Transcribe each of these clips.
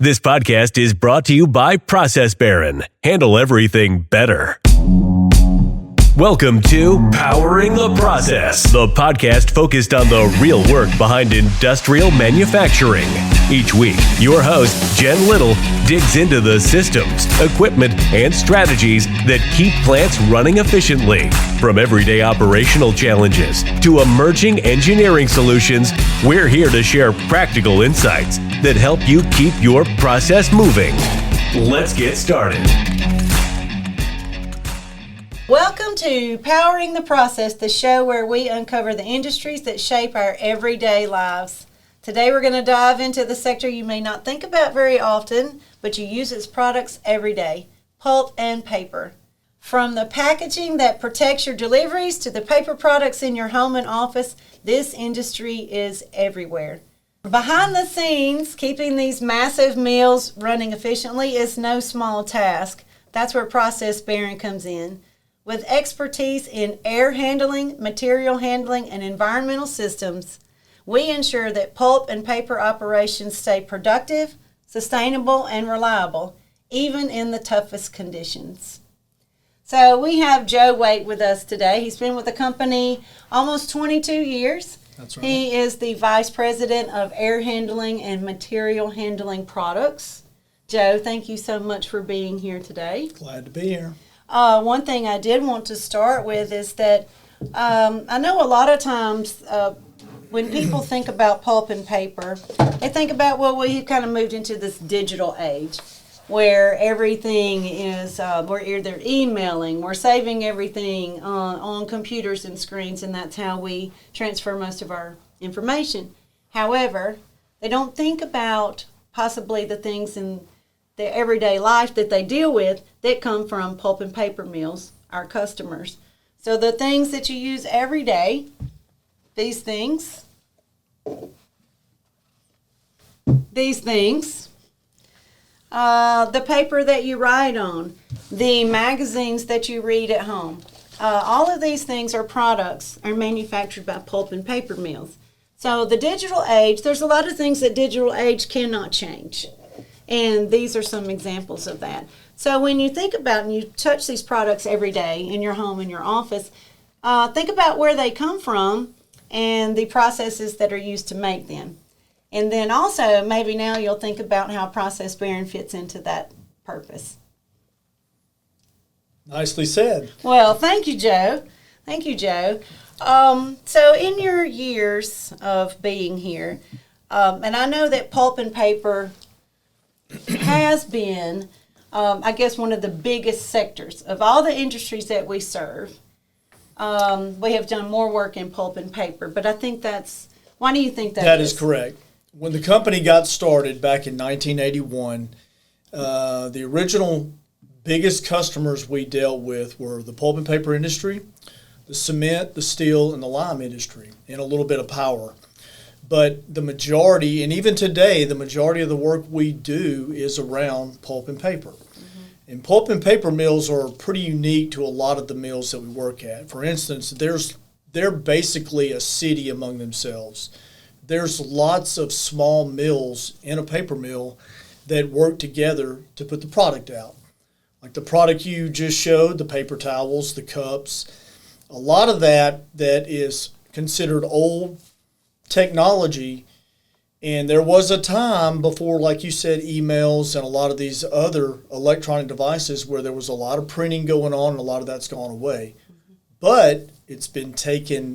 This podcast is brought to you by ProcessBarron. Handle everything better. Welcome to Powering the Process, the podcast focused on the real work behind industrial manufacturing. Each week, your host, Jen Little, digs into the systems, equipment, and strategies that keep plants running efficiently. From everyday operational challenges to emerging engineering solutions, we're here to share practical insights that help you keep your process moving. Let's get started. Welcome to Powering the Process, the show where we uncover the industries that shape our everyday lives. Today we're going to dive into the sector you may not think about very often, but you use its products every day, pulp and paper. From the packaging that protects your deliveries to the paper products in your home and office, this industry is everywhere. Behind the scenes, keeping these massive mills running efficiently is no small task. That's where ProcessBarron comes in. With expertise in air handling, material handling, and environmental systems, we ensure that pulp and paper operations stay productive, sustainable, and reliable, even in the toughest conditions. So we have Joe Waite with us today. He's been with the company almost 22 years. That's right. He is the Vice President of Air Handling and Material Handling Products. Joe, thank you so much for being here today. Glad to be here. One thing I did want to start with is that I know a lot of times when people think about pulp and paper, they think about, well, we've kind of moved into this digital age where everything is, we're either emailing, we're saving everything on computers and screens, and that's how we transfer most of our information. However, they don't think about possibly the things in their everyday life that they deal with that come from pulp and paper mills, our customers. So the things that you use every day, these things, the paper that you write on, the magazines that you read at home, all of these things are products are manufactured by pulp and paper mills. So the digital age, there's a lot of things that digital age cannot change. And these are some examples of that. So when you think about and you touch these products every day in your home, in your office, think about where they come from and the processes that are used to make them. And then also, maybe now you'll think about how ProcessBarron fits into that purpose. Nicely said. Well, thank you, Joe. Thank you, Joe. So in your years of being here, and I know that pulp and paper has been, I guess, one of the biggest sectors of all the industries that we serve. We have done more work in pulp and paper, but I think why do you think that is? That is correct. When the company got started back in 1981, the original biggest customers we dealt with were the pulp and paper industry, the cement, the steel, and the lime industry, and a little bit of power. But the majority, and even today, the majority of the work we do is around pulp and paper. Mm-hmm. And pulp and paper mills are pretty unique to a lot of the mills that we work at. For instance, they're basically a city among themselves. There's lots of small mills in a paper mill that work together to put the product out. Like the product you just showed, the paper towels, the cups, a lot of that is considered old technology, and there was a time before, like you said, emails and a lot of these other electronic devices where there was a lot of printing going on, and a lot of that's gone away. Mm-hmm. But it's been taken,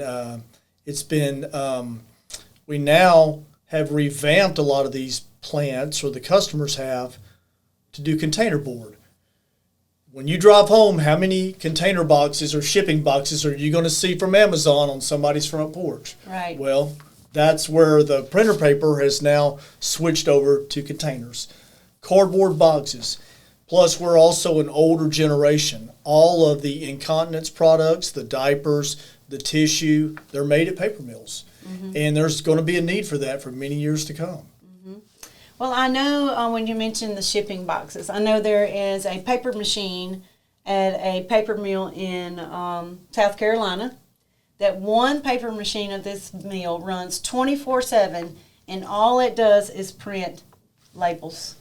we now have revamped a lot of these plants, or the customers have, to do containerboard. When you drive home, how many container boxes or shipping boxes are you going to see from Amazon on somebody's front porch? Right. Well, that's where the printer paper has now switched over to containers. Cardboard boxes. Plus, we're also an older generation. All of the incontinence products, the diapers, the tissue, they're made at paper mills. Mm-hmm. And there's going to be a need for that for many years to come. Mm-hmm. Well, I know when you mentioned the shipping boxes, I know there is a paper machine at a paper mill in South Carolina. That one paper machine of this mill runs 24/7, and all it does is print labels.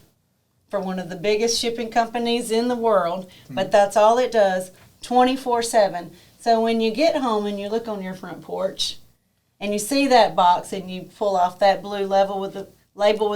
for one of the biggest shipping companies in the world, but that's all it does, 24/7. So when you get home and you look on your front porch and you see that box and you pull off that blue label with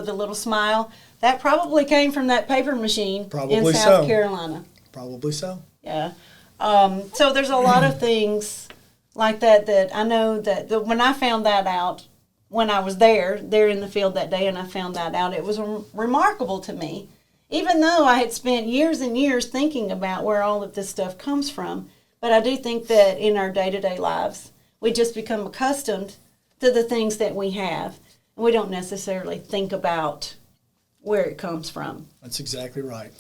the little smile, that probably came from that paper machine in South Carolina. Probably so. Yeah. So there's a lot of things like that I know that when I found that out, when I was there in the field that day, and I found that out, it was remarkable to me. Even though I had spent years and years thinking about where all of this stuff comes from, but I do think that in our day-to-day lives, we just become accustomed to the things that we have, and we don't necessarily think about where it comes from. That's exactly right.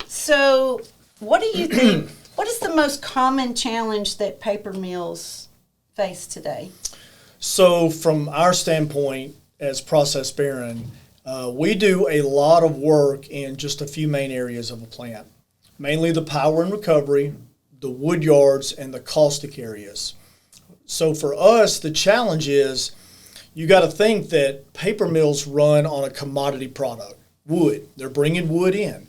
So what do you think, what is the most common challenge that paper mills face today? So from our standpoint as ProcessBarron, we do a lot of work in just a few main areas of a plant, mainly the power and recovery, the wood yards, and the caustic areas. So for us, the challenge is you got to think that paper mills run on a commodity product, wood. They're bringing wood in,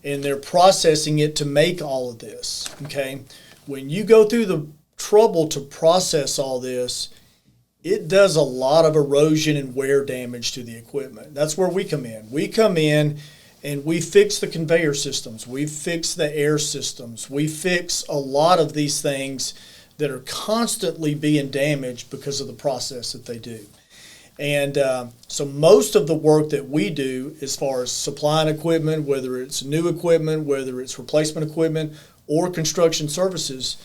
and they're processing it to make all of this, okay? When you go through the trouble to process all this, it does a lot of erosion and wear damage to the equipment. That's where we come in. We come in and we fix the conveyor systems. We fix the air systems. We fix a lot of these things that are constantly being damaged because of the process that they do. And so most of the work that we do as far as supplying equipment, whether it's new equipment, whether it's replacement equipment, or construction services,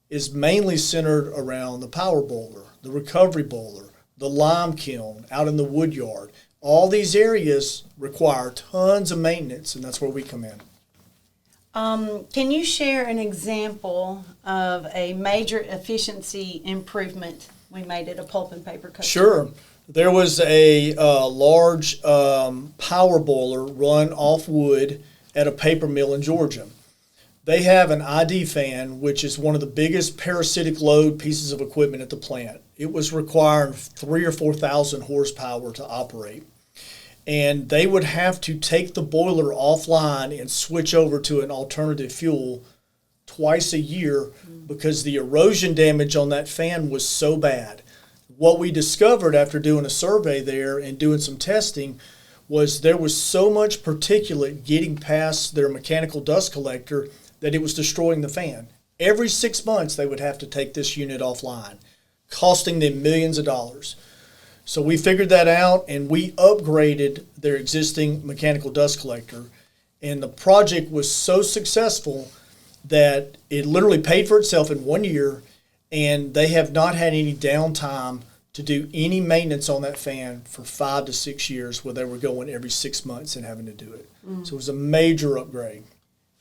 is mainly centered around the power boiler, the recovery boiler, the lime kiln out in the wood yard. All these areas require tons of maintenance, and that's where we come in. Can you share an example of a major efficiency improvement we made at a pulp and paper company? Sure. There was a large power boiler run off wood at a paper mill in Georgia. They have an ID fan, which is one of the biggest parasitic load pieces of equipment at the plant. It was requiring 3,000 or 4,000 horsepower to operate. And they would have to take the boiler offline and switch over to an alternative fuel twice a year because the erosion damage on that fan was so bad. What we discovered after doing a survey there and doing some testing was there was so much particulate getting past their mechanical dust collector that it was destroying the fan. Every 6 months they would have to take this unit offline, costing them millions of dollars. So we figured that out and we upgraded their existing mechanical dust collector, and the project was so successful that it literally paid for itself in 1 year, and they have not had any downtime to do any maintenance on that fan for 5 to 6 years, where they were going every 6 months and having to do it. So it was a major upgrade.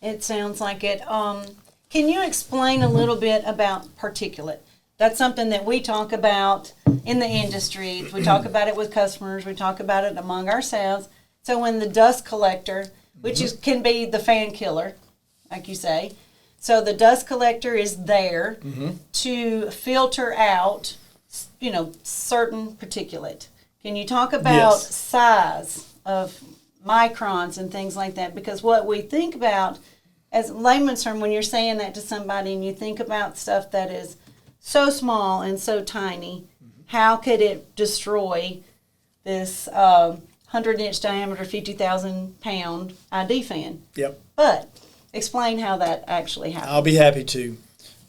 It sounds like it. Can you explain a little bit about particulate? That's something that we talk about in the industry. We talk about it with customers. We talk about it among ourselves. So when the dust collector, which can be the fan killer, like you say, so the dust collector is there to filter out, certain particulate. Can you talk about size of microns and things like that? Because what we think about as layman's term, when you're saying that to somebody and you think about stuff that is so small and so tiny, how could it destroy this 100-inch diameter, 50,000-pound ID fan? Yep. But explain how that actually happens. I'll be happy to.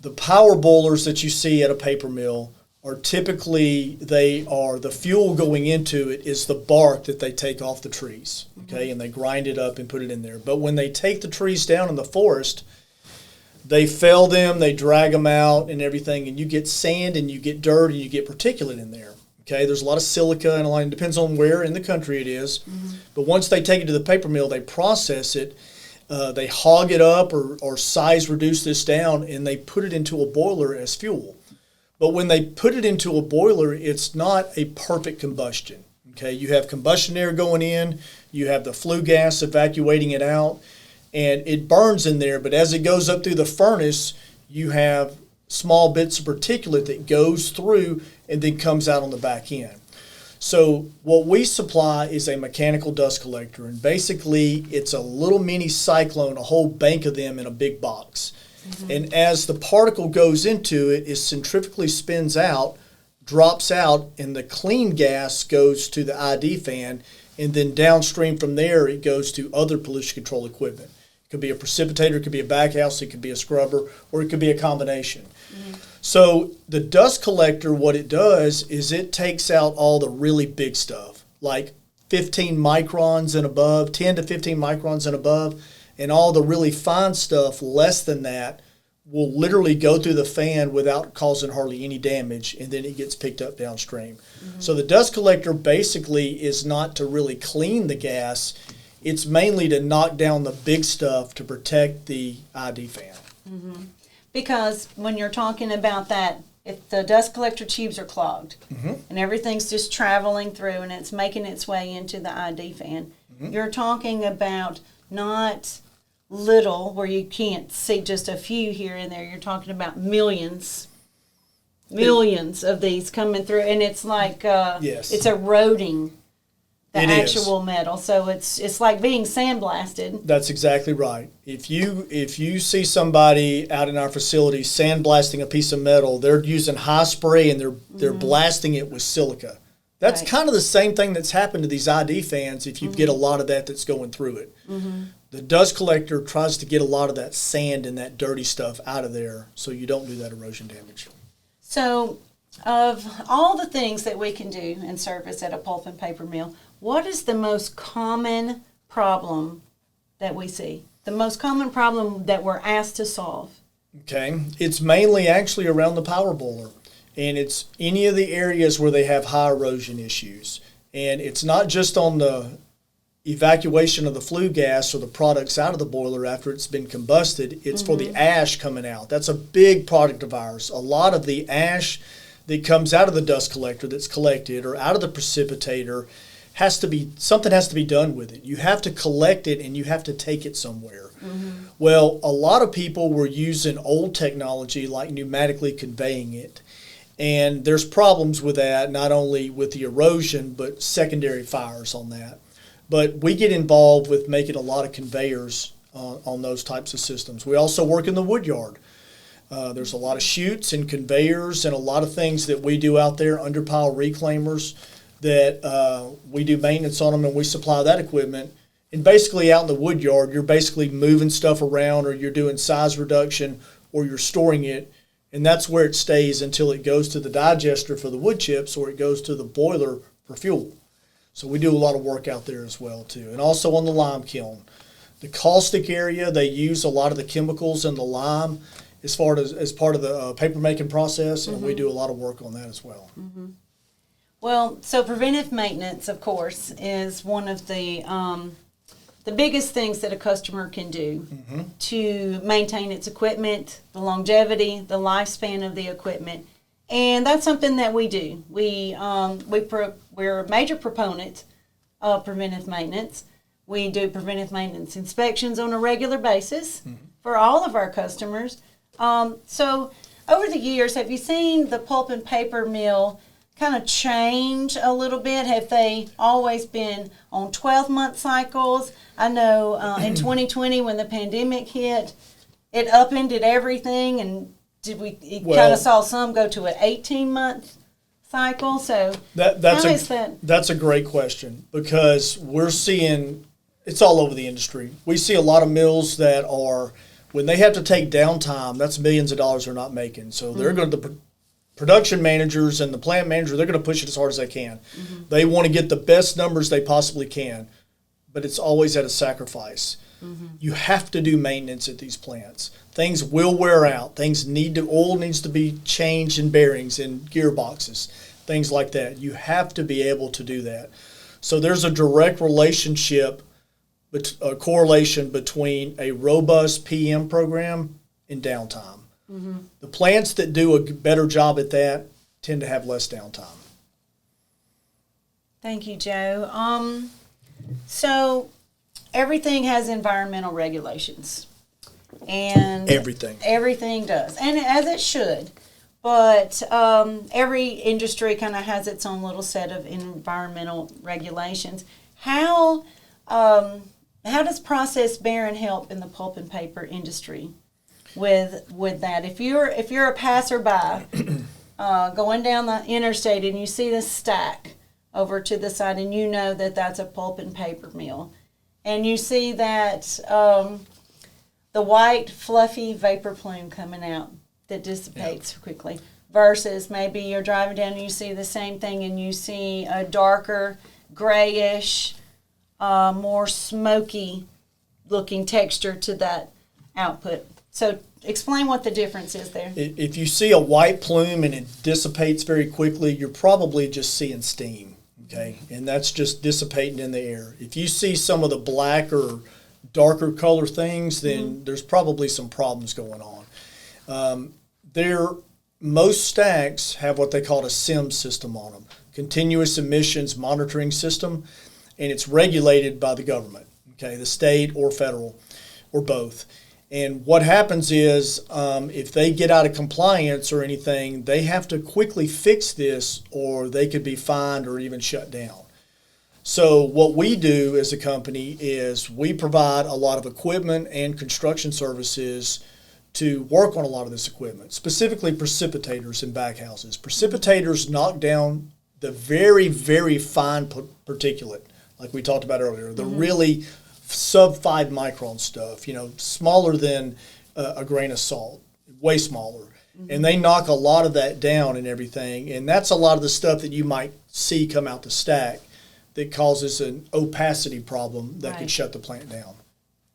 The power boilers that you see at a paper mill are typically, the fuel going into it is the bark that they take off the trees, okay, and they grind it up and put it in there. But when they take the trees down in the forest, they fell them, they drag them out and everything, and you get sand and you get dirt and you get particulate in there. Okay, there's a lot of silica and a lot, it depends on where in the country it is. But once they take it to the paper mill, they process it, they hog it up or size reduce this down, and they put it into a boiler as fuel. But when they put it into a boiler, it's not a perfect combustion. Okay, you have combustion air going in, you have the flue gas evacuating it out, and it burns in there, but as it goes up through the furnace, you have small bits of particulate that goes through and then comes out on the back end. So what we supply is a mechanical dust collector, and basically it's a little mini cyclone, a whole bank of them in a big box. And as the particle goes into it, it centrifugally spins out, drops out, and the clean gas goes to the ID fan, and then downstream from there it goes to other pollution control equipment. It could be a precipitator, it could be a backhouse, it could be a scrubber, or it could be a combination. So the dust collector, what it does is it takes out all the really big stuff, like 15 microns and above, 10 to 15 microns and above, and all the really fine stuff less than that will literally go through the fan without causing hardly any damage, and then it gets picked up downstream. So the dust collector basically is not to really clean the gas, it's mainly to knock down the big stuff to protect the ID fan. Because when you're talking about that, if the dust collector tubes are clogged and everything's just traveling through and it's making its way into the ID fan, you're talking about not little where you can't see just a few here and there. You're talking about millions of these coming through, and it's like it's eroding the actual metal. So it's like being sandblasted. That's exactly right. If you see somebody out in our facility sandblasting a piece of metal, they're using high spray and they're blasting it with silica. That's kind of the same thing that's happened to these ID fans if you get a lot of that's going through it. The dust collector tries to get a lot of that sand and that dirty stuff out of there so you don't do that erosion damage. So of all the things that we can do and service at a pulp and paper mill, what is the most common problem that we see? The most common problem that we're asked to solve? Okay. It's mainly actually around the power boiler. And it's any of the areas where they have high erosion issues. And it's not just on the evacuation of the flue gas or the products out of the boiler after it's been combusted. It's for the ash coming out. That's a big product of ours. A lot of the ash that comes out of the dust collector that's collected or out of the precipitator something has to be done with it. You have to collect it and you have to take it somewhere. Well, a lot of people were using old technology like pneumatically conveying it. And there's problems with that, not only with the erosion, but secondary fires on that. But we get involved with making a lot of conveyors on those types of systems. We also work in the wood yard. There's a lot of chutes and conveyors and a lot of things that we do out there, underpile reclaimers, that we do maintenance on them and we supply that equipment. And basically out in the wood yard, you're basically moving stuff around or you're doing size reduction or you're storing it. And that's where it stays until it goes to the digester for the wood chips or it goes to the boiler for fuel. So we do a lot of work out there as well too. And also on the lime kiln. The caustic area, they use a lot of the chemicals in the lime as part of the paper making process, and we do a lot of work on that as well. Well, so preventive maintenance, of course, is one of the biggest things that a customer can do to maintain its equipment, the longevity, the lifespan of the equipment. And that's something that we do. We're a major proponent of preventive maintenance. We do preventive maintenance inspections on a regular basis for all of our customers. So over the years, have you seen the pulp and paper mill kind of change a little bit? Have they always been on 12-month cycles? I know in 2020 when the pandemic hit, it upended everything, and kind of saw some go to an 18-month cycle. So that's a great question, because we're seeing it's all over the industry. We see a lot of mills that are, when they have to take downtime, that's millions of dollars they're not making. So they're going to, the production managers and the plant manager, they're going to push it as hard as they can. They want to get the best numbers they possibly can, but it's always at a sacrifice. You have to do maintenance at these plants. Things will wear out. Oil needs to be changed in bearings and gearboxes, things like that. You have to be able to do that. So there's a direct relationship, a correlation between a robust PM program and downtime. The plants that do a better job at that tend to have less downtime. Thank you, Joe. So everything has environmental regulations, and Everything does, and as it should. but every industry kind of has its own little set of environmental regulations. How does ProcessBarron help in the pulp and paper industry with that? If you're a passerby going down the interstate and you see this stack over to the side and you know that that's a pulp and paper mill, and you see that the white fluffy vapor plume coming out that dissipates quickly, versus maybe you're driving down and you see the same thing and you see a darker grayish, more smoky looking texture to that output. So explain what the difference is there. If you see a white plume and it dissipates very quickly, you're probably just seeing steam, okay? And that's just dissipating in the air. If you see some of the black or darker color things, then there's probably some problems going on. Most stacks have what they call a SIM system on them, continuous emissions monitoring system, and it's regulated by the government, okay, the state or federal or both. And what happens is if they get out of compliance or anything, they have to quickly fix this or they could be fined or even shut down. So what we do as a company is we provide a lot of equipment and construction services to work on a lot of this equipment, specifically precipitators in backhouses. Precipitators knock down the very, very fine particulate, like we talked about earlier, the really sub 5 micron stuff, smaller than a grain of salt, way smaller. And they knock a lot of that down and everything. And that's a lot of the stuff that you might see come out the stack that causes an opacity problem that could shut the plant down.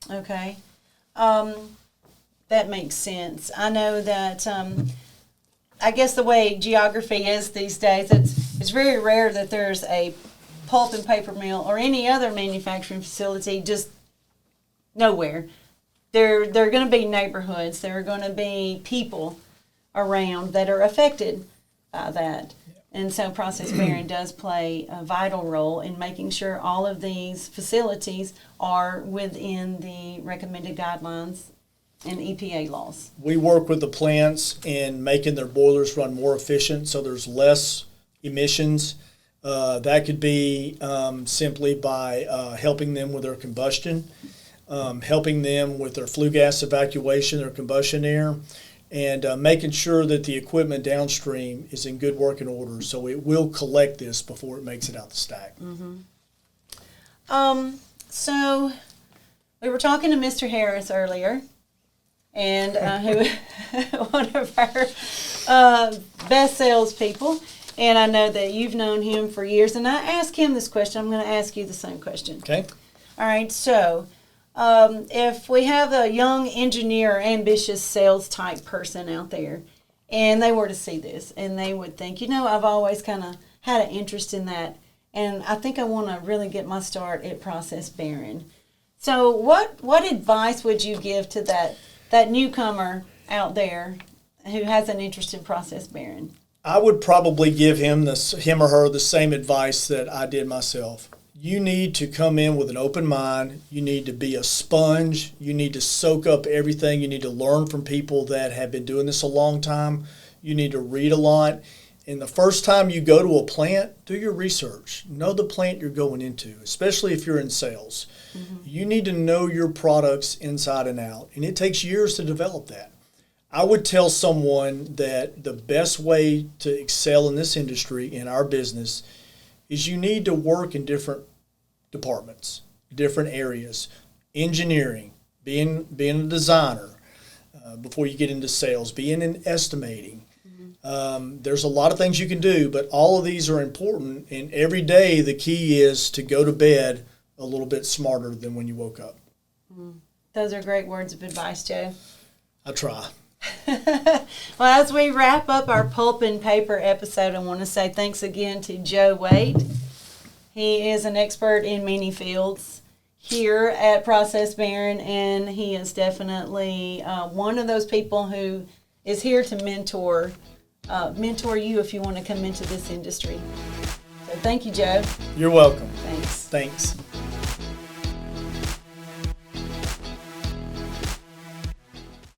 Okay. That makes sense. I know that, I guess the way geography is these days, it's very rare that there's a pulp and paper mill or any other manufacturing facility just nowhere. There are going to be neighborhoods. There are going to be people around that are affected by that. And so ProcessBarron does play a vital role in making sure all of these facilities are within the recommended guidelines and EPA laws. We work with the plants in making their boilers run more efficient so there's less emissions. That could be simply by helping them with their combustion, helping them with their flue gas evacuation, their combustion air, and making sure that the equipment downstream is in good working order so it will collect this before it makes it out the stack. So we were talking to Mr. Harris earlier, and who one of our best salespeople. And I know that you've known him for years. And I asked him this question. I'm going to ask you the same question. Okay. All right. So if we have a young engineer, ambitious sales type person out there, and they were to see this, and they would think, I've always kind of had an interest in that, and I think I want to really get my start at ProcessBarron. So what advice would you give to that newcomer out there who has an interest in ProcessBarron? I would probably give him or her the same advice that I did myself. You need to come in with an open mind. You need to be a sponge. You need to soak up everything. You need to learn from people that have been doing this a long time. You need to read a lot. And the first time you go to a plant, do your research. Know the plant you're going into, especially if you're in sales. You need to know your products inside and out, and it takes years to develop that. I would tell someone that the best way to excel in this industry, in our business, is you need to work in different departments, different areas. Engineering, being a designer before you get into sales, being in estimating. There's a lot of things you can do, but all of these are important, and every day the key is to go to bed a little bit smarter than when you woke up. Those are great words of advice, Joe. I try. Well, as we wrap up our pulp and paper episode, I want to say thanks again to Joe Waite. He is an expert in many fields here at ProcessBarron, and he is definitely one of those people who is here to mentor you if you want to come into this industry. So thank you, Joe. You're welcome. Thanks. Thanks.